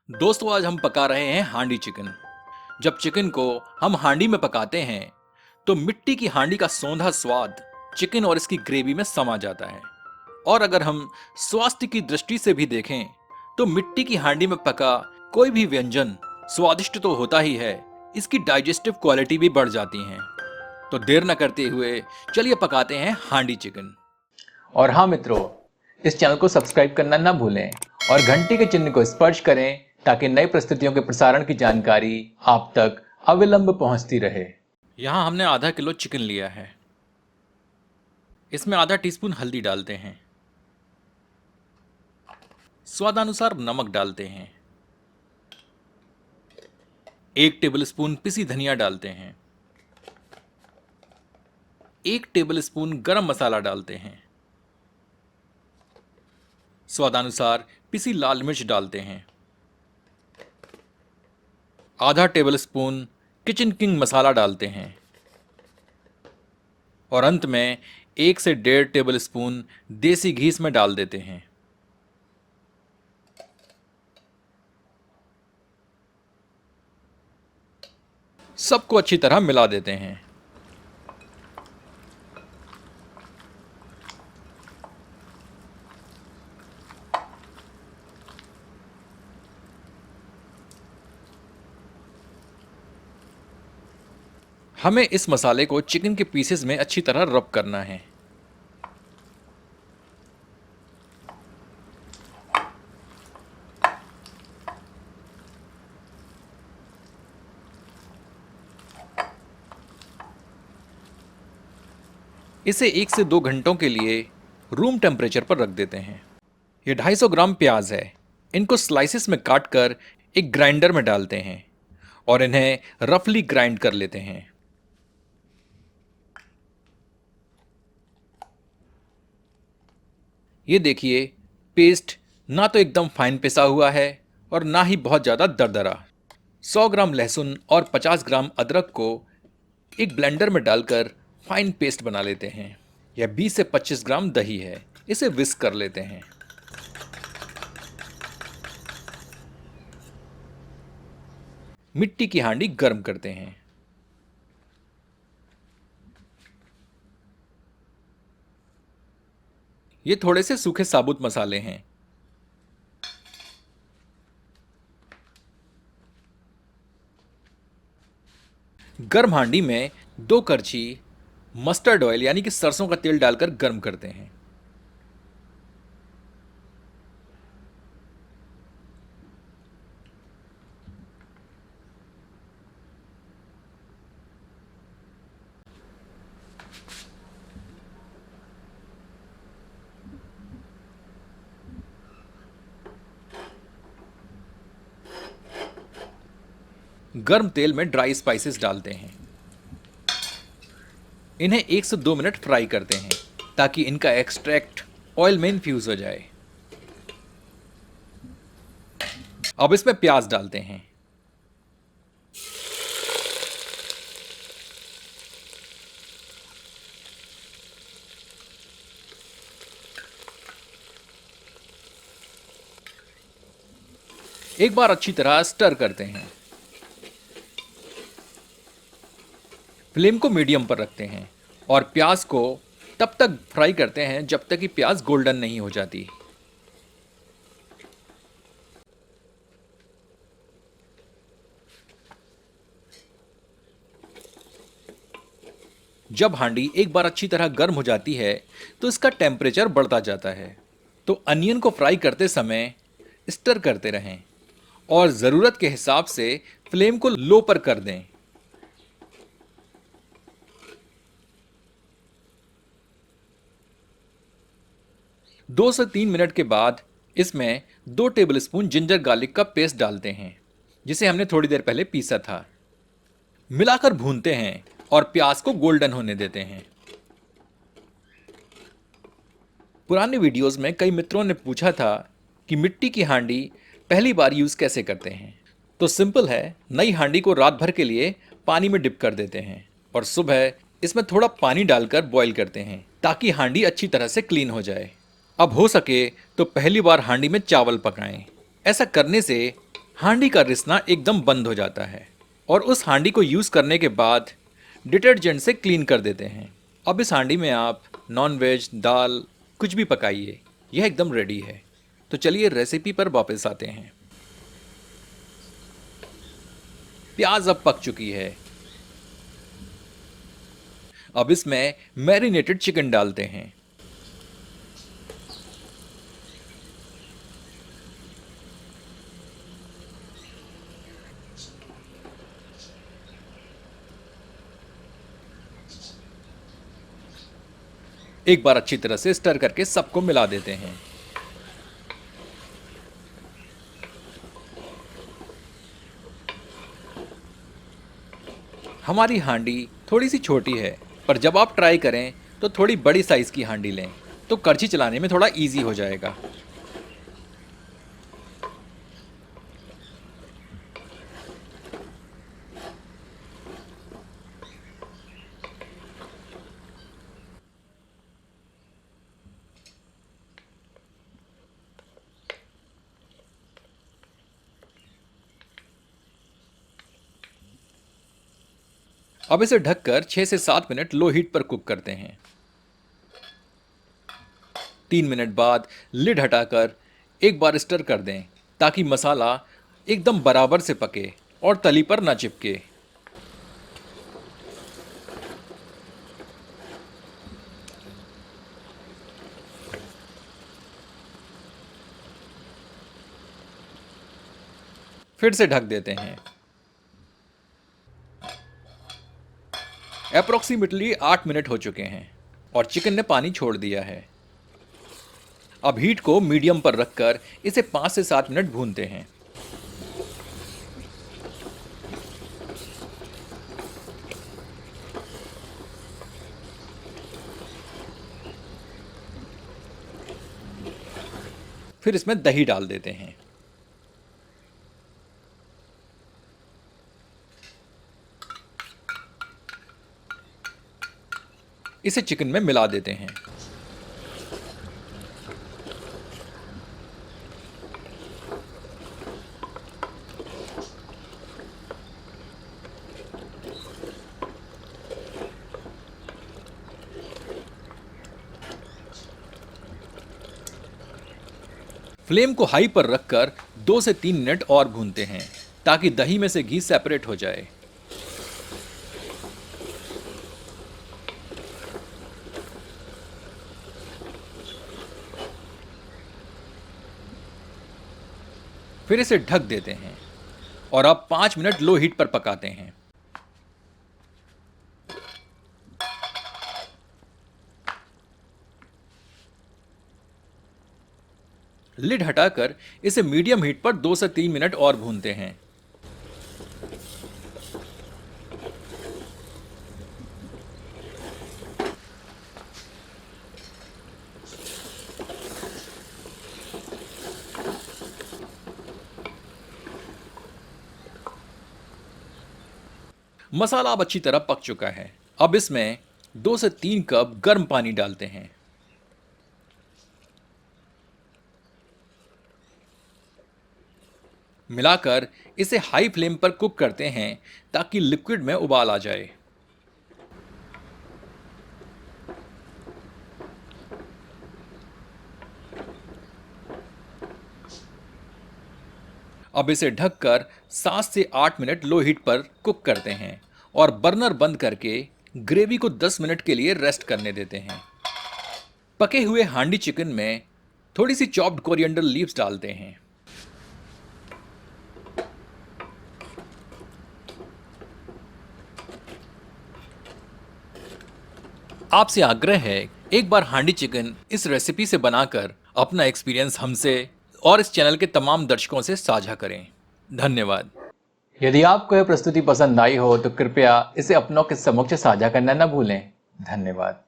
दोस्तों आज हम पका रहे हैं हांडी चिकन। जब चिकन को हम हांडी में पकाते हैं तो मिट्टी की हांडी का सौंधा स्वाद चिकन और इसकी ग्रेवी में समा जाता है। और अगर हम स्वास्थ्य की दृष्टि से भी देखें तो मिट्टी की हांडी में पका कोई भी व्यंजन स्वादिष्ट तो होता ही है, इसकी डाइजेस्टिव क्वालिटी भी बढ़ जाती है। तो देर न करते हुए चलिए पकाते हैं हांडी चिकन। और हाँ मित्रों, इस चैनल को सब्सक्राइब करना ना भूलें और घंटी के चिन्ह को स्पर्श करें ताकि नई प्रस्तुतियों के प्रसारण की जानकारी आप तक अविलंब पहुंचती रहे। यहाँ हमने आधा किलो चिकन लिया है। इसमें आधा टीस्पून हल्दी डालते हैं, स्वादानुसार नमक डालते हैं, 1 टेबलस्पून पिसी धनिया डालते हैं, 1 टेबलस्पून गरम मसाला डालते हैं, स्वादानुसार पिसी लाल मिर्च डालते हैं, आधा टेबलस्पून किचन किंग मसाला डालते हैं और अंत में 1 से 1.5 टेबलस्पून देसी घी इसमें डाल देते हैं। सबको अच्छी तरह मिला देते हैं। हमें इस मसाले को चिकन के पीसेस में अच्छी तरह रब करना है। इसे 1 से 2 घंटों के लिए रूम टेम्परेचर पर रख देते हैं। ये 250 ग्राम प्याज है। इनको स्लाइसेस में काट कर एक ग्राइंडर में डालते हैं और इन्हें रफली ग्राइंड कर लेते हैं। ये देखिए, पेस्ट ना तो एकदम फाइन पिसा हुआ है और ना ही बहुत ज़्यादा दरदरा। 100 ग्राम लहसुन और 50 ग्राम अदरक को एक ब्लेंडर में डालकर फाइन पेस्ट बना लेते हैं। यह 20 से 25 ग्राम दही है, इसे विस्क कर लेते हैं। मिट्टी की हांडी गर्म करते हैं। ये थोड़े से सूखे साबुत मसाले हैं। गर्म हांडी में 2 करछी मस्टर्ड ऑयल यानी कि सरसों का तेल डालकर गर्म करते हैं। गर्म तेल में ड्राई स्पाइसेस डालते हैं। इन्हें 1 से 2 मिनट फ्राई करते हैं ताकि इनका एक्सट्रैक्ट ऑयल में इन्फ्यूज हो जाए। अब इसमें प्याज डालते हैं। एक बार अच्छी तरह स्टर करते हैं। फ्लेम को मीडियम पर रखते हैं और प्याज को तब तक फ्राई करते हैं जब तक कि प्याज गोल्डन नहीं हो जाती। जब हांडी एक बार अच्छी तरह गर्म हो जाती है तो इसका टेम्परेचर बढ़ता जाता है। तो अनियन को फ्राई करते समय स्टर करते रहें और ज़रूरत के हिसाब से फ्लेम को लो पर कर दें। दो से 3 मिनट के बाद इसमें 2 टेबलस्पून जिंजर गार्लिक का पेस्ट डालते हैं जिसे हमने थोड़ी देर पहले पीसा था। मिलाकर भूनते हैं और प्याज को गोल्डन होने देते हैं। पुराने वीडियोस में कई मित्रों ने पूछा था कि मिट्टी की हांडी पहली बार यूज़ कैसे करते हैं। तो सिंपल है, नई हांडी को रात भर के लिए पानी में डिप कर देते हैं और सुबह इसमें थोड़ा पानी डालकर बॉईल करते हैं ताकि हांडी अच्छी तरह से क्लीन हो जाए। अब हो सके तो पहली बार हांडी में चावल पकाएं। ऐसा करने से हांडी का रिसना एकदम बंद हो जाता है और उस हांडी को यूज़ करने के बाद डिटर्जेंट से क्लीन कर देते हैं। अब इस हांडी में आप नॉन वेज, दाल कुछ भी पकाइए, यह एकदम रेडी है। तो चलिए रेसिपी पर वापस आते हैं। प्याज अब पक चुकी है। अब इसमें मैरिनेटेड चिकन डालते हैं। एक बार अच्छी तरह से स्टर करके सबको मिला देते हैं। हमारी हांडी थोड़ी सी छोटी है, पर जब आप ट्राई करें तो थोड़ी बड़ी साइज की हांडी लें, तो कड़छी चलाने में थोड़ा इजी हो जाएगा। अब इसे ढककर 6 से 7 मिनट लो हीट पर कुक करते हैं। 3 मिनट बाद लिड हटाकर एक बार स्टर कर दें ताकि मसाला एकदम बराबर से पके और तली पर ना चिपके। फिर से ढक देते हैं। अप्रोक्सीमेटली 8 मिनट हो चुके हैं और चिकन ने पानी छोड़ दिया है। अब हीट को मीडियम पर रखकर इसे 5 से 7 मिनट भूनते हैं। फिर इसमें दही डाल देते हैं। इसे चिकन में मिला देते हैं। फ्लेम को हाई पर रखकर 2 से 3 मिनट और भूनते हैं ताकि दही में से घी सेपरेट हो जाए। फिर इसे ढक देते हैं और अब 5 मिनट लो हीट पर पकाते हैं। लिड हटाकर इसे मीडियम हीट पर 2 से 3 मिनट और भूनते हैं। मसाला अब अच्छी तरह पक चुका है। अब इसमें 2 से 3 कप गर्म पानी डालते हैं। मिलाकर इसे हाई फ्लेम पर कुक करते हैं ताकि लिक्विड में उबाल आ जाए। अब इसे ढककर 7 से 8 मिनट लो हीट पर कुक करते हैं और बर्नर बंद करके ग्रेवी को 10 मिनट के लिए रेस्ट करने देते हैं। पके हुए हांडी चिकन में थोड़ी सी चॉप्ड कोरिएंडर लीव्स डालते हैं। आपसे आग्रह है, एक बार हांडी चिकन इस रेसिपी से बनाकर अपना एक्सपीरियंस हमसे और इस चैनल के तमाम दर्शकों से साझा करें। धन्यवाद। यदि आपको यह प्रस्तुति पसंद आई हो तो कृपया इसे अपनों के समक्ष साझा करना न भूलें। धन्यवाद।